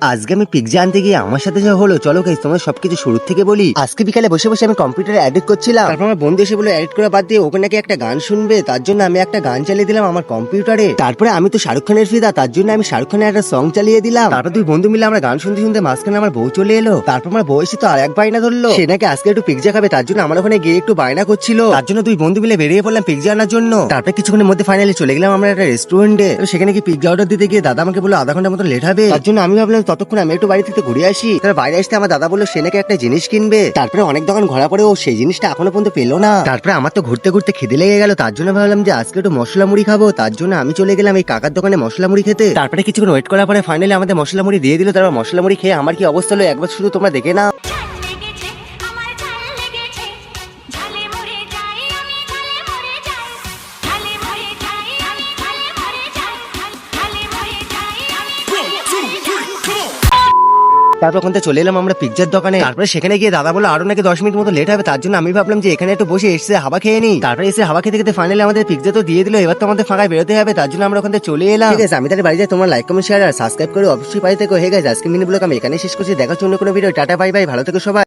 আজকে আমি পিৎজা আনতে গিয়ে আমার সাথে যা হলো, চলো গাইস তোমার সবকিছু শুরু থেকে বলি। আজকে বিকালে বসে বসে আমি কম্পিউটারে এডিট করছিলাম, তারপর আমার বন্ধু এসে বলে এডিট করা বাদ দিয়ে ওকে নাকি একটা গান শুনবে, তার জন্য আমি একটা গান চালিয়ে দিলাম আমার কম্পিউটারে। তারপরে আমি তো শাহরুখ খানের ফিদা, তার জন্য আমি শাহরুখ খানের একটা সং চালিয়ে দিলাম। তারপর দুই বন্ধু মিলে আমরা গান শুনতে শুনতে মাঝখানে আমার বউ চলে এলো। তারপর আমার বউ এসে তো আর এক বায়না ধরলো, সে নাকি আজকে একটু পিৎজা খাবে, তার জন্য আমার ওখানে গিয়ে একটু বায়না করছিল। তার জন্য দুই বন্ধু মিলে বেরিয়ে পড়লাম পিৎজা আনার জন্য। তারপরে কিছুক্ষণের মধ্যে ফাইনালি চলে গেলাম আমরা একটা রেস্টুরেন্টে। সেখানে কি পিৎজা অর্ডার দিতে গিয়ে দাদা আমাকে বললো আধা ঘন্টার মতো লেট হবে, তার জন্য আমি ভাবলাম ততক্ষণ আমি একটু বাড়ি থেকে ঘুরে আসি। তার বাইরে আসতে আমার দাদা বললো সে নাকি একটা জিনিস কিনবে। তারপরে অনেক দোকান ঘোরা পরে ও সেই জিনিসটা এখনো পর্যন্ত পেলো না। তারপরে আমার তো ঘুরতে ঘুরতে খিদে লেগে গেল, তার জন্য ভাবলাম যে আজকে একটু মশলা মুড়ি খাবো, তার জন্য আমি চলে গেলাম এই কাকার দোকানে মশলা মুড়ি খেতে। তারপরে কিছুক্ষণ ওয়েট করার পরে ফাইনালি আমাদের মশলা মুড়ি দিয়ে দিল। তারপর মশলা মুড়ি খেয়ে আমার কি অবস্থা হলো একবার শুধু তোমরা দেখে না। তারপর ওখান থেকে চলে এলাম আমরা পিৎজার দোকানে। তারপরে সেখানে গিয়ে দাদা বললো আরো নাকি 10 মিনিট মতো লেট হবে, তার জন্য আমি ভাবলাম যে এখানে একটু বসে এসে হাওয়া খেয়ে নিই। তারপরে এসে হাওয়া খেতে খেতে ফাইনালি আমাদের পিৎজা তো দিয়ে দিল। এবার তো আমাদের ফাঁকায় বেরোতে হবে, তার জন্য আমরা ওখান থেকে চলে এলাম। ঠিক আছে, আমি তাহলে বাড়ি যাই। তোমার লাইক কমেন্ট শেয়ার আর সাবস্ক্রাইব করে অবশ্যই পাই থেকো। হে গাইস, আজকে মিনি ব্লগ আমি এখানে শেষ করছি। দেখার জন্য কোনো ভিডিও, টাটা বাই বাই, ভালো থেকো সবাই।